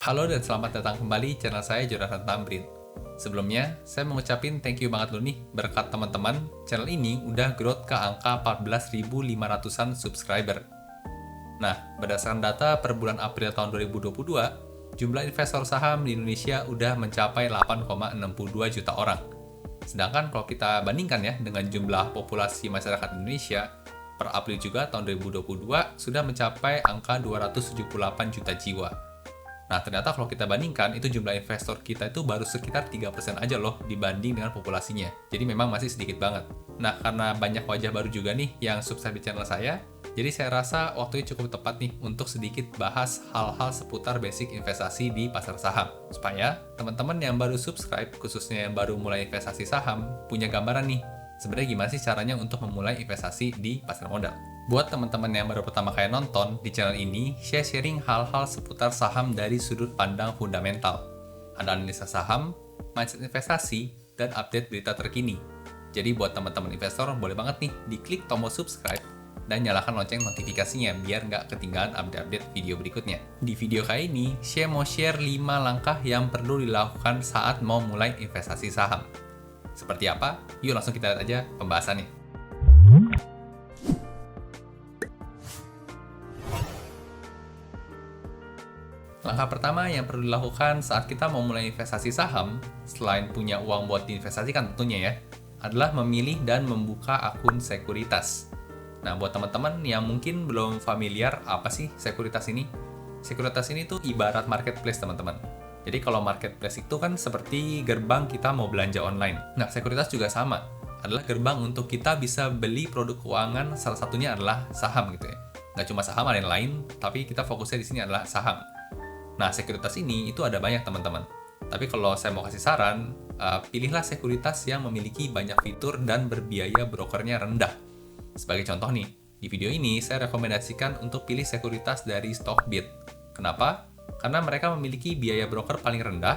Halo dan selamat datang kembali channel saya Jonathan Tamrin. Sebelumnya, saya mau ngucapin thank you banget loh nih berkat teman-teman, channel ini udah growth ke angka 14.500-an subscriber. Nah, berdasarkan data per bulan April tahun 2022, jumlah investor saham di Indonesia udah mencapai 8,62 juta orang. Sedangkan kalau kita bandingkan ya dengan jumlah populasi masyarakat Indonesia, per April juga tahun 2022 sudah mencapai angka 278 juta jiwa. Nah, ternyata kalau kita bandingkan, itu jumlah investor kita itu baru sekitar 3% aja loh dibanding dengan populasinya. Jadi memang masih sedikit banget. Nah, karena banyak wajah baru juga nih yang subscribe di channel saya, jadi saya rasa waktunya cukup tepat nih untuk sedikit bahas hal-hal seputar basic investasi di pasar saham. Supaya teman-teman yang baru subscribe, khususnya yang baru mulai investasi saham, punya gambaran nih, sebenarnya gimana sih caranya untuk memulai investasi di pasar modal. Buat teman-teman yang baru pertama kali nonton di channel ini, saya sharing hal-hal seputar saham dari sudut pandang fundamental. Ada analisa saham, mindset investasi, dan update berita terkini. Jadi buat teman-teman investor, boleh banget nih diklik tombol subscribe dan nyalakan lonceng notifikasinya biar nggak ketinggalan update-update video berikutnya. Di video kali ini, saya mau share 5 langkah yang perlu dilakukan saat mau mulai investasi saham. Seperti apa? Yuk langsung kita lihat aja pembahasannya. Langkah pertama yang perlu dilakukan saat kita mau mulai investasi saham, selain punya uang buat diinvestasikan tentunya ya, adalah memilih dan membuka akun sekuritas. Nah, buat teman-teman yang mungkin belum familiar apa sih sekuritas ini? Sekuritas ini tuh ibarat marketplace, teman-teman. Jadi kalau marketplace itu kan seperti gerbang kita mau belanja online. Nah, sekuritas juga sama, adalah gerbang untuk kita bisa beli produk keuangan, salah satunya adalah saham gitu ya. Nggak cuma saham, ada yang lain, tapi kita fokusnya di sini adalah saham. Nah, sekuritas ini itu ada banyak teman-teman. Tapi kalau saya mau kasih saran, pilihlah sekuritas yang memiliki banyak fitur dan berbiaya brokernya rendah. Sebagai contoh nih, di video ini saya rekomendasikan untuk pilih sekuritas dari Stockbit. Kenapa? Karena mereka memiliki biaya broker paling rendah,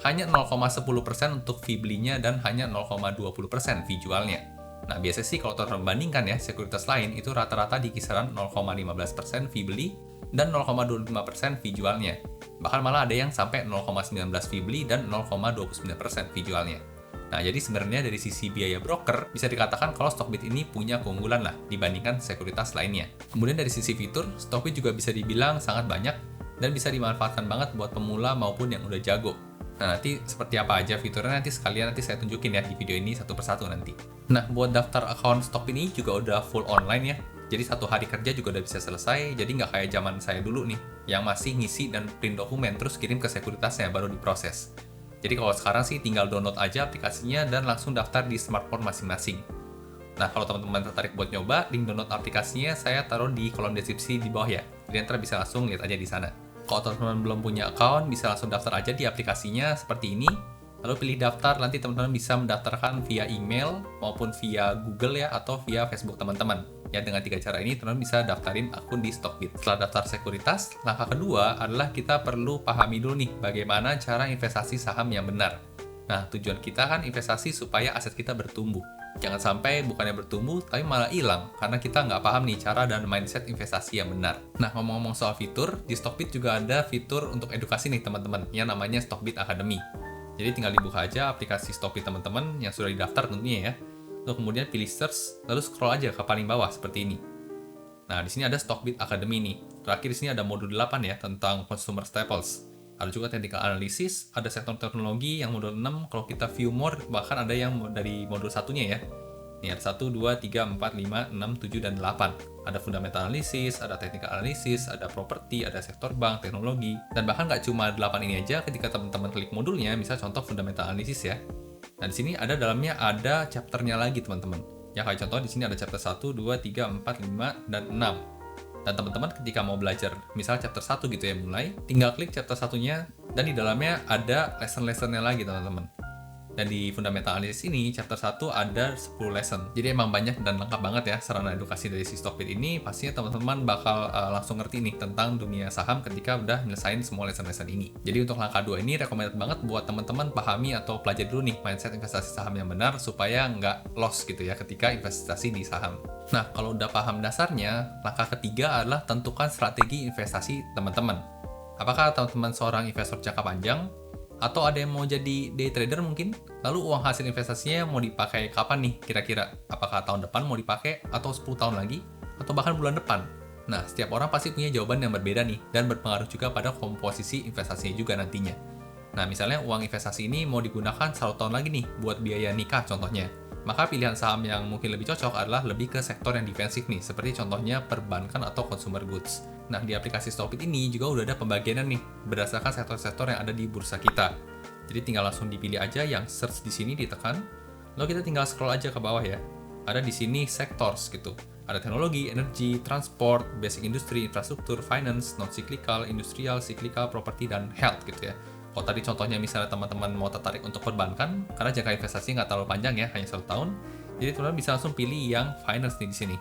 hanya 0,10% untuk fee belinya dan hanya 0,20% fee jualnya. Nah, biasanya sih kalau teman-teman bandingkan ya, sekuritas lain itu rata-rata di kisaran 0,15% fee beli dan 0,25% fee jualnya. Bahkan malah ada yang sampai 0,19 fee beli dan 0,29% fee jualnya. Nah, jadi sebenarnya dari sisi biaya broker, bisa dikatakan kalau Stockbit ini punya keunggulan lah dibandingkan sekuritas lainnya. Kemudian dari sisi fitur, Stockbit juga bisa dibilang sangat banyak dan bisa dimanfaatkan banget buat pemula maupun yang udah jago. Nah, nanti seperti apa aja fiturnya nanti sekalian saya tunjukin ya di video ini satu persatu nanti. Nah, buat daftar akun Stockbit ini juga udah full online ya. Jadi satu hari kerja juga udah bisa selesai, jadi nggak kayak zaman saya dulu nih, yang masih ngisi dan print dokumen terus kirim ke sekuritasnya baru diproses. Jadi kalau sekarang sih tinggal download aja aplikasinya dan langsung daftar di smartphone masing-masing. Nah, kalau teman-teman tertarik buat nyoba, link download aplikasinya saya taruh di kolom deskripsi di bawah ya. Jadi ntar bisa langsung lihat aja di sana. Kalau teman-teman belum punya account, bisa langsung daftar aja di aplikasinya seperti ini. Lalu pilih daftar, nanti teman-teman bisa mendaftarkan via email maupun via Google ya, atau via Facebook teman-teman. Ya, dengan 3 cara ini teman-teman bisa daftarin akun di Stockbit. Setelah daftar sekuritas, langkah kedua adalah kita perlu pahami dulu nih bagaimana cara investasi saham yang benar. Nah, tujuan kita kan investasi supaya aset kita bertumbuh. Jangan sampai bukannya bertumbuh, tapi malah hilang karena kita nggak paham nih cara dan mindset investasi yang benar. Nah, ngomong-ngomong soal fitur, di Stockbit juga ada fitur untuk edukasi nih teman-teman, yang namanya Stockbit Academy. Jadi tinggal dibuka aja aplikasi Stockbit teman-teman yang sudah didaftar tentunya ya. Lalu kemudian pilih search, lalu scroll aja ke paling bawah seperti ini. Nah, di sini ada Stockbit Academy nih. Terakhir di sini ada modul 8 ya tentang consumer staples. Ada juga technical analysis, ada sektor teknologi yang modul 6, kalau kita view more bahkan ada yang dari modul satunya ya. Ini ada 1, 2, 3, 4, 5, 6, 7, dan 8. Ada fundamental analysis, ada technical analysis, ada property, ada sektor bank, teknologi. Dan bahkan nggak cuma 8 ini aja, ketika teman-teman klik modulnya, misal contoh fundamental analysis ya. Nah, di sini ada dalamnya ada chapternya lagi teman-teman. Ya, kayak contoh di sini ada chapter 1, 2, 3, 4, 5, dan 6. Dan teman-teman ketika mau belajar misal chapter 1 gitu ya mulai, tinggal klik chapter satunya dan di dalamnya ada lesson-lessonnya lagi teman-teman. Dan di fundamental analysis ini, chapter 1 ada 10 lesson. Jadi emang banyak dan lengkap banget ya sarana edukasi dari si Stockbit ini. Pastinya teman-teman bakal langsung ngerti nih tentang dunia saham ketika udah nyelesain semua lesson-lesson ini. Jadi untuk langkah 2 ini recommended banget buat teman-teman pahami atau pelajari dulu nih mindset investasi saham yang benar supaya nggak loss gitu ya ketika investasi di saham. Nah, kalau udah paham dasarnya, langkah ketiga adalah tentukan strategi investasi teman-teman. Apakah teman-teman seorang investor jangka panjang? Atau ada yang mau jadi day trader mungkin? Lalu uang hasil investasinya mau dipakai kapan nih kira-kira? Apakah tahun depan mau dipakai? Atau 10 tahun lagi? Atau bahkan bulan depan? Nah, setiap orang pasti punya jawaban yang berbeda nih, dan berpengaruh juga pada komposisi investasinya juga nantinya. Nah, misalnya uang investasi ini mau digunakan 1 tahun lagi nih, buat biaya nikah contohnya. Maka pilihan saham yang mungkin lebih cocok adalah lebih ke sektor yang defensif nih, seperti contohnya perbankan atau consumer goods. Nah, di aplikasi Stockbit ini juga udah ada pembagianan nih, berdasarkan sektor-sektor yang ada di bursa kita. Jadi tinggal langsung dipilih aja yang search di sini ditekan, lalu kita tinggal scroll aja ke bawah ya. Ada di sini sectors gitu. Ada teknologi, energi, transport, basic industry, infrastruktur, finance, non-cyclical, industrial, cyclical, property, dan health gitu ya. Kalau tadi contohnya misalnya teman-teman mau tertarik untuk perbankan, karena jangka investasi nggak terlalu panjang ya, hanya 1 tahun, jadi teman-teman bisa langsung pilih yang finance nih di sini.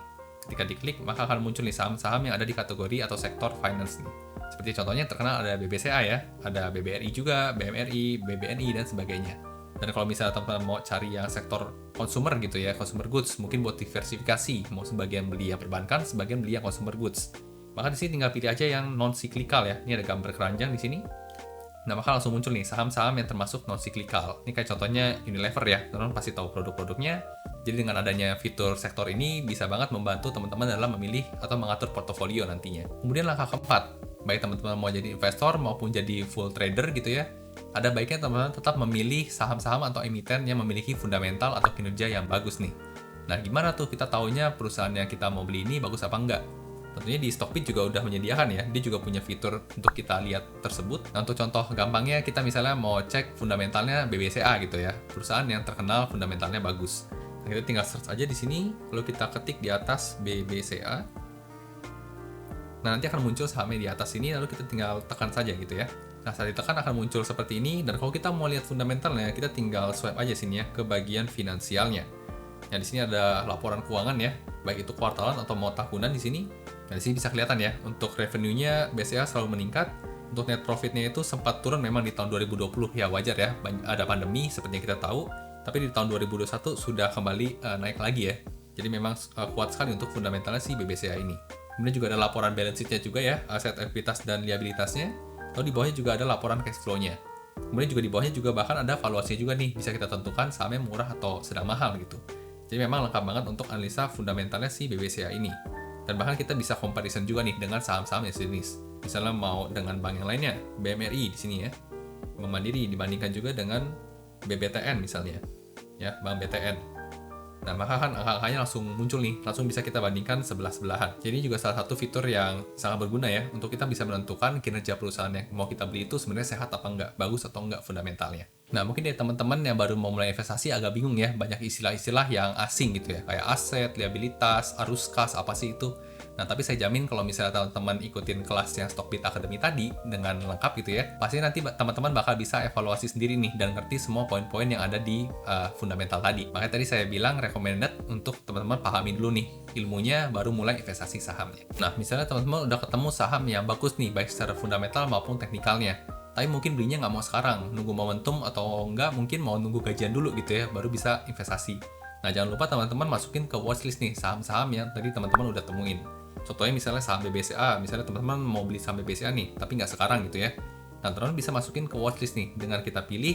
Ketika diklik, maka akan muncul nih saham-saham yang ada di kategori atau sektor finance nih. Seperti contohnya terkenal ada BBCA ya, ada BBRI juga, BMRI, BBNI, dan sebagainya. Dan kalau misalnya teman-teman mau cari yang sektor consumer gitu ya, consumer goods, mungkin buat diversifikasi, mau sebagian beli yang perbankan, sebagian beli yang consumer goods. Maka di sini tinggal pilih aja yang non-cyclical ya. Ini ada gambar keranjang di sini. Nah, maka langsung muncul nih saham-saham yang termasuk non-cyclical. Ini kayak contohnya Unilever ya, teman-teman pasti tahu produk-produknya. Jadi dengan adanya fitur sektor ini bisa banget membantu teman-teman dalam memilih atau mengatur portofolio nantinya. Kemudian langkah keempat, baik teman-teman mau jadi investor maupun jadi full trader gitu ya, ada baiknya teman-teman tetap memilih saham-saham atau emiten yang memiliki fundamental atau kinerja yang bagus nih. Nah, gimana tuh kita taunya perusahaan yang kita mau beli ini bagus apa enggak? Tentunya di Stockbit juga udah menyediakan ya, dia juga punya fitur untuk kita lihat tersebut. Nah, untuk contoh gampangnya, kita misalnya mau cek fundamentalnya BBCA gitu ya, perusahaan yang terkenal fundamentalnya bagus. Nah, kita tinggal search aja di sini, lalu kita ketik di atas BBCA. Nah, nanti akan muncul sahamnya di atas sini, lalu kita tinggal tekan saja gitu ya. Nah, saat ditekan akan muncul seperti ini, dan kalau kita mau lihat fundamentalnya, kita tinggal swipe aja sini ya, ke bagian finansialnya. Nah, di sini ada laporan keuangan ya, baik itu kuartalan atau mau tahunan di sini. Nah, di sini bisa kelihatan ya, untuk revenue-nya BCA selalu meningkat, untuk net profit-nya itu sempat turun memang di tahun 2020, ya wajar ya, ada pandemi seperti yang kita tahu, tapi di tahun 2021 sudah kembali naik lagi ya. Jadi memang kuat sekali untuk fundamentalnya si BBCA ini. Kemudian juga ada laporan balance sheet-nya juga ya, aset ekuitas dan liabilitasnya. Lalu di bawahnya juga ada laporan cash flow-nya. Kemudian juga di bawahnya juga bahkan ada valuasinya juga nih, bisa kita tentukan sahamnya murah atau sedang mahal gitu. Jadi memang lengkap banget untuk analisa fundamentalnya si BBCA ini. Dan bahkan kita bisa comparison juga nih dengan saham-saham yang sejenis. Misalnya mau dengan bank yang lainnya, BMRI di sini ya. Bank Mandiri dibandingkan juga dengan BBTN misalnya. Ya, Bank BTN. Nah, maka kan angka-angkanya langsung muncul nih, langsung bisa kita bandingkan sebelah-sebelahan. Jadi juga salah satu fitur yang sangat berguna ya, untuk kita bisa menentukan kinerja perusahaan yang mau kita beli itu sebenarnya sehat apa enggak, bagus atau enggak fundamentalnya. Nah, mungkin dari teman-teman yang baru mau mulai investasi agak bingung ya, banyak istilah-istilah yang asing gitu ya, kayak aset, liabilitas, arus kas, apa sih itu? Nah, tapi saya jamin kalau misalnya teman-teman ikutin kelas yang Stockbit Academy tadi dengan lengkap gitu ya, pasti nanti teman-teman bakal bisa evaluasi sendiri nih dan ngerti semua poin-poin yang ada di fundamental tadi. Makanya tadi saya bilang recommended untuk teman-teman pahami dulu nih ilmunya baru mulai investasi sahamnya. Nah, misalnya teman-teman udah ketemu saham yang bagus nih baik secara fundamental maupun teknikalnya. Tapi mungkin belinya nggak mau sekarang, nunggu momentum atau enggak mungkin mau nunggu gajian dulu gitu ya, baru bisa investasi. Nah, jangan lupa teman-teman masukin ke watchlist nih saham-saham yang tadi teman-teman udah temuin. Contohnya misalnya saham BBCA, misalnya teman-teman mau beli saham BBCA nih, tapi nggak sekarang gitu ya. Nah, teman-teman bisa masukin ke watchlist nih, dengan kita pilih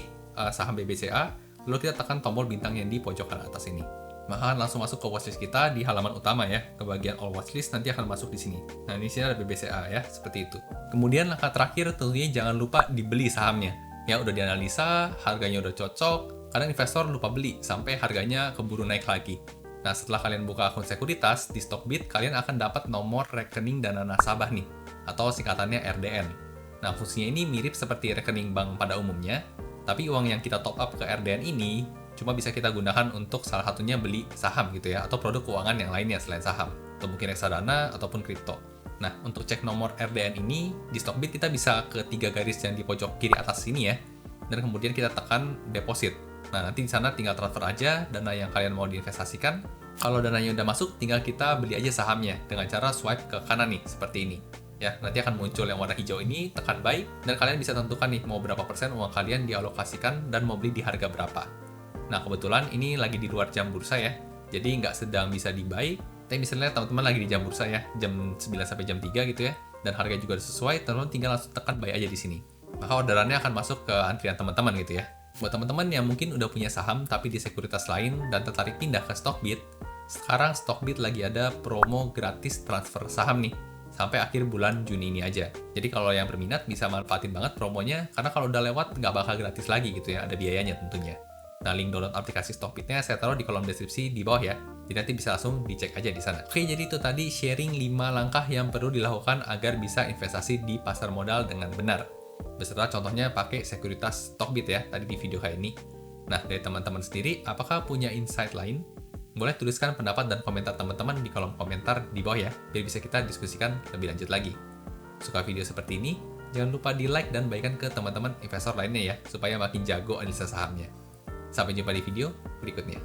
saham BBCA, lalu kita tekan tombol bintang yang di pojok kanan atas ini. Maka langsung masuk ke watchlist kita di halaman utama ya, ke bagian all watchlist nanti akan masuk di sini. Nah, di sini ada BBCA ya, seperti itu. Kemudian langkah terakhir tentunya jangan lupa dibeli sahamnya. Ya, udah dianalisa, harganya udah cocok, kadang investor lupa beli sampai harganya keburu naik lagi. Nah, setelah kalian buka akun sekuritas di Stockbit, kalian akan dapat nomor rekening dana nasabah nih, atau singkatannya RDN. Nah, fungsinya ini mirip seperti rekening bank pada umumnya, tapi uang yang kita top up ke RDN ini cuma bisa kita gunakan untuk salah satunya beli saham gitu ya, atau produk keuangan yang lainnya selain saham, atau mungkin reksadana ataupun kripto. Nah, untuk cek nomor RDN ini, di Stockbit kita bisa ke 3 garis yang di pojok kiri atas sini ya, dan kemudian kita tekan deposit. Nah, nanti di sana tinggal transfer aja dana yang kalian mau diinvestasikan. Kalau dananya udah masuk, tinggal kita beli aja sahamnya dengan cara swipe ke kanan nih, seperti ini. Ya, nanti akan muncul yang warna hijau ini, tekan buy, dan kalian bisa tentukan nih mau berapa persen uang kalian dialokasikan dan mau beli di harga berapa. Nah, kebetulan ini lagi di luar jam bursa ya, jadi nggak sedang bisa di buy. Tapi misalnya teman-teman lagi di jam bursa ya, jam 9 sampai jam 3 gitu ya. dan harga juga udah sesuai, teman-teman tinggal langsung tekan buy aja di sini. Maka orderannya akan masuk ke antrian teman-teman gitu ya. Buat teman-teman yang mungkin udah punya saham tapi di sekuritas lain dan tertarik pindah ke Stockbit, sekarang Stockbit lagi ada promo gratis transfer saham nih, sampai akhir bulan Juni ini aja. Jadi kalau yang berminat bisa manfaatin banget promonya, karena kalau udah lewat nggak bakal gratis lagi gitu ya, ada biayanya tentunya. Nah, link download aplikasi Stockbit-nya saya taruh di kolom deskripsi di bawah ya. Jadi nanti bisa langsung dicek aja di sana. Oke, jadi itu tadi sharing 5 langkah yang perlu dilakukan agar bisa investasi di pasar modal dengan benar. Beserta contohnya pakai sekuritas Stockbit ya, tadi di video kayak ini. Nah, dari teman-teman sendiri, apakah punya insight lain? Boleh tuliskan pendapat dan komentar teman-teman di kolom komentar di bawah ya, biar bisa kita diskusikan lebih lanjut lagi. Suka video seperti ini? Jangan lupa di like dan bagikan ke teman-teman investor lainnya ya, supaya makin jago analisa sahamnya. Sampai jumpa di video berikutnya.